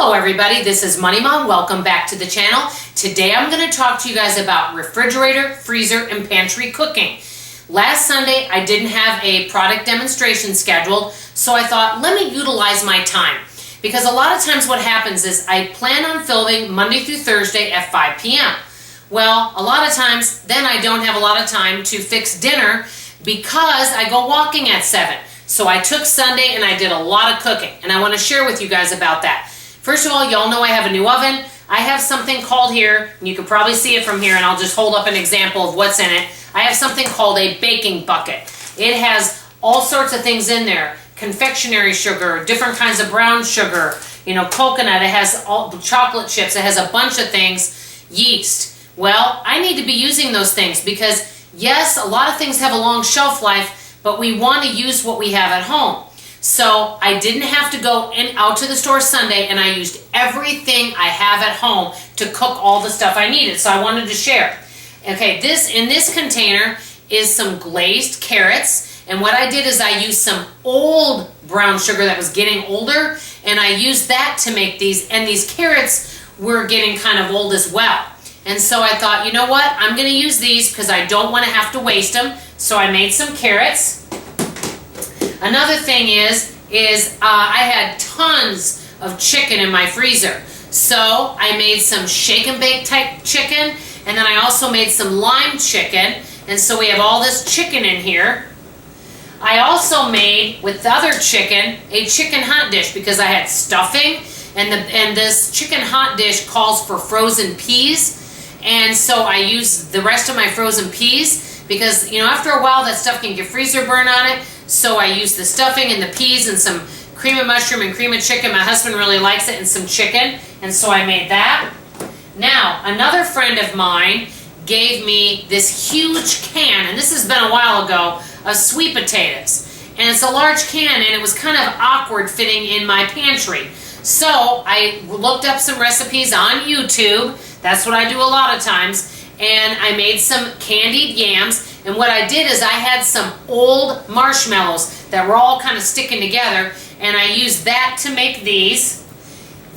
Hello everybody, this is Money Mom. Welcome back to the channel. Today I'm going to talk to you guys about refrigerator, freezer, and pantry cooking. Last Sunday I didn't have a product demonstration scheduled, so I thought let me utilize my time. Because a lot of times what happens is I plan on filming Monday through Thursday at 5 p.m. Well, a lot of times then I don't have a lot of time to fix dinner because I go walking at 7. So I took Sunday and I did a lot of cooking, and I want to share with you guys about that. First of all, y'all know I have a new oven. I have something called here, and you can probably see it from here, and I'll just hold up an example of what's in it. I have something called a baking bucket. It has all sorts of things in there. Confectionery sugar, different kinds of brown sugar, coconut. It has all the chocolate chips. It has a bunch of things. Yeast. Well, I need to be using those things because, yes, a lot of things have a long shelf life, but we want to use what we have at home. So I didn't have to go out to the store Sunday, and I used everything I have at home to cook all the stuff I needed. So I wanted to share. Okay, in this container is some glazed carrots, and what I did is I used some old brown sugar that was getting older, and I used that to make these, and these carrots were getting kind of old as well. And so I thought, you know what, I'm going to use these because I don't want to have to waste them. So I made some carrots. Another thing is I had tons of chicken in my freezer. So I made some shake and bake type chicken, and then I also made some lime chicken. And so we have all this chicken in here. I also made, with the other chicken, a chicken hot dish because I had stuffing, and this chicken hot dish calls for frozen peas. And so I used the rest of my frozen peas because, after a while that stuff can get freezer burn on it. So I used the stuffing and the peas and some cream of mushroom and cream of chicken. My husband really likes it, and some chicken. And so I made that. Now, another friend of mine gave me this huge can, and this has been a while ago, of sweet potatoes. And it's a large can, and it was kind of awkward fitting in my pantry. So I looked up some recipes on YouTube. That's what I do a lot of times. And I made some candied yams. And what I did is I had some old marshmallows that were all kind of sticking together. And I used that to make these.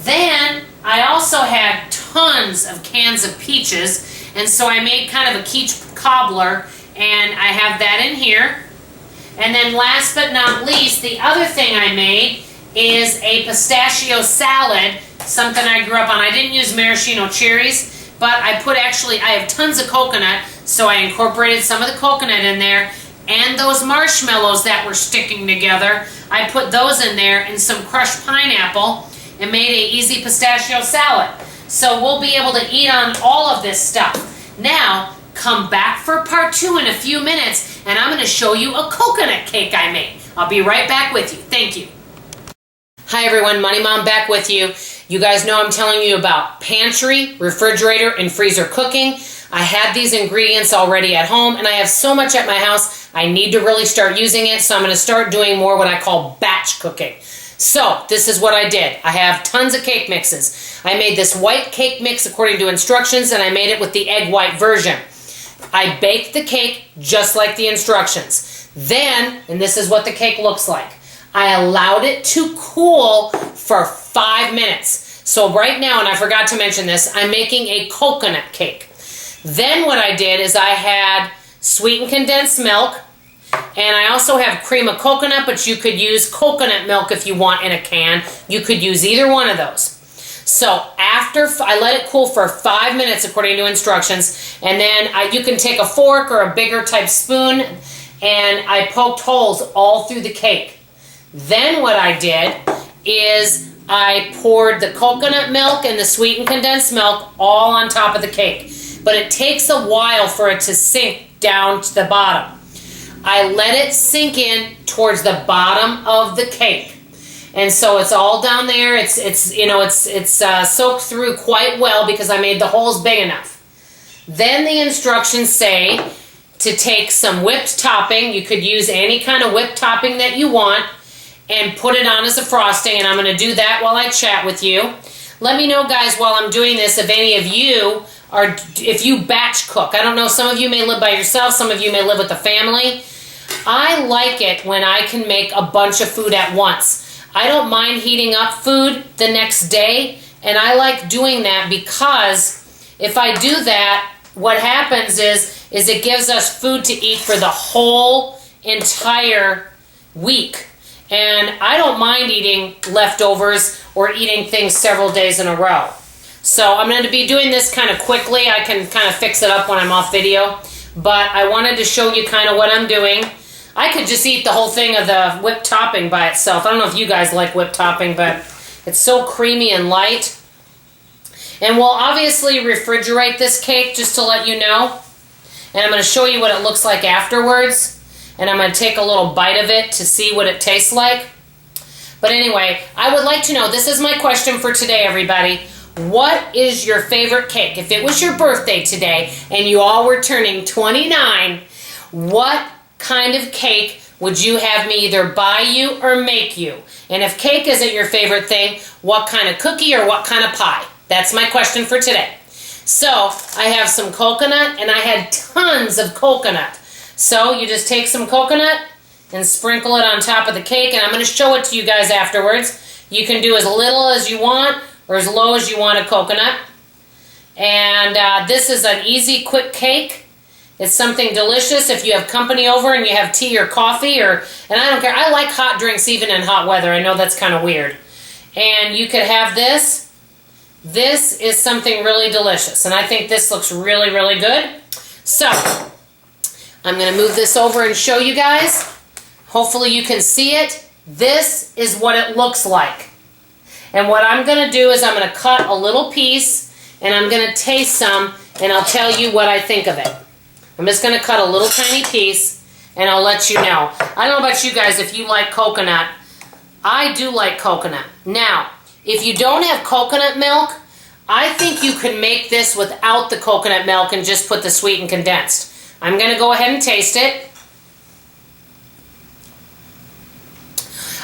Then I also had tons of cans of peaches. And so I made kind of a quiche cobbler. And I have that in here. And then last but not least, the other thing I made is a pistachio salad, something I grew up on. I didn't use maraschino cherries, but I have tons of coconut, so I incorporated some of the coconut in there, and those marshmallows that were sticking together, I put those in there, and some crushed pineapple, and made an easy pistachio salad. So we'll be able to eat on all of this stuff. Now, come back for part 2 in a few minutes, and I'm going to show you a coconut cake I made. I'll be right back with you. Thank you. Hi everyone, Money Mom back with you. You guys know I'm telling you about pantry, refrigerator, and freezer cooking. I had these ingredients already at home, and I have so much at my house, I need to really start using it, so I'm going to start doing more what I call batch cooking. So, this is what I did. I have tons of cake mixes. I made this white cake mix according to instructions, and I made it with the egg white version. I baked the cake just like the instructions. Then, and this is what the cake looks like, I allowed it to cool for 5 minutes. So right now, and I forgot to mention this, I'm making a coconut cake. Then what I did is I had sweetened condensed milk, and I also have cream of coconut, but you could use coconut milk if you want in a can. You could use either one of those. So after I let it cool for 5 minutes according to instructions, and then you can take a fork or a bigger type spoon, and I poked holes all through the cake. Then what I did is I poured the coconut milk and the sweetened condensed milk all on top of the cake. But it takes a while for it to sink down to the bottom. I let it sink in towards the bottom of the cake. And so it's all down there. It's soaked through quite well because I made the holes big enough. Then the instructions say to take some whipped topping. You could use any kind of whipped topping that you want, and put it on as a frosting, and I'm going to do that while I chat with you. Let me know, guys, while I'm doing this, if any of you if you batch cook. I don't know, some of you may live by yourself, some of you may live with a family. I like it when I can make a bunch of food at once. I don't mind heating up food the next day, and I like doing that because if I do that, what happens is it gives us food to eat for the whole entire week. And I don't mind eating leftovers or eating things several days in a row. So I'm going to be doing this kind of quickly. I can kind of fix it up when I'm off video. But I wanted to show you kind of what I'm doing. I could just eat the whole thing of the whipped topping by itself. I don't know if you guys like whipped topping, but it's so creamy and light. And we'll obviously refrigerate this cake just to let you know. And I'm going to show you what it looks like afterwards. And I'm going to take a little bite of it to see what it tastes like. But anyway, I would like to know, this is my question for today, everybody. What is your favorite cake? If it was your birthday today and you all were turning 29, what kind of cake would you have me either buy you or make you? And if cake isn't your favorite thing, what kind of cookie or what kind of pie? That's my question for today. So I have some coconut, and I had tons of coconut. So you just take some coconut and sprinkle it on top of the cake, and I'm going to show it to you guys afterwards. You can do as little as you want or as low as you want of coconut. And this is an easy, quick cake. It's something delicious if you have company over and you have tea or coffee, and I don't care. I like hot drinks even in hot weather. I know that's kind of weird. And you could have this. This is something really delicious, and I think this looks really, really good. So I'm going to move this over and show you guys. Hopefully you can see it. This is what it looks like. And what I'm going to do is I'm going to cut a little piece, and I'm going to taste some, and I'll tell you what I think of it. I'm just going to cut a little tiny piece, and I'll let you know. I don't know about you guys if you like coconut. I do like coconut. Now, if you don't have coconut milk, I think you could make this without the coconut milk and just put the sweetened condensed. I'm going to go ahead and taste it.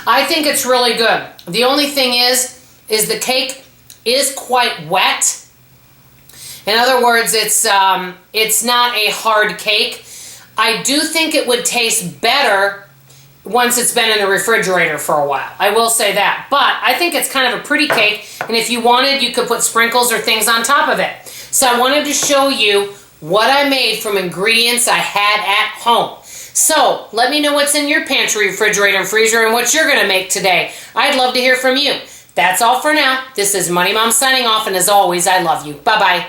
I think it's really good. The only thing is the cake is quite wet. In other words, it's not a hard cake. I do think it would taste better once it's been in the refrigerator for a while. I will say that. But I think it's kind of a pretty cake, and if you wanted, you could put sprinkles or things on top of it. So I wanted to show you what I made from ingredients I had at home. So let me know what's in your pantry, refrigerator, and freezer, and what you're going to make today. I'd love to hear from you. That's all for now. This is Money Mom signing off, and as always, I love you. Bye-bye.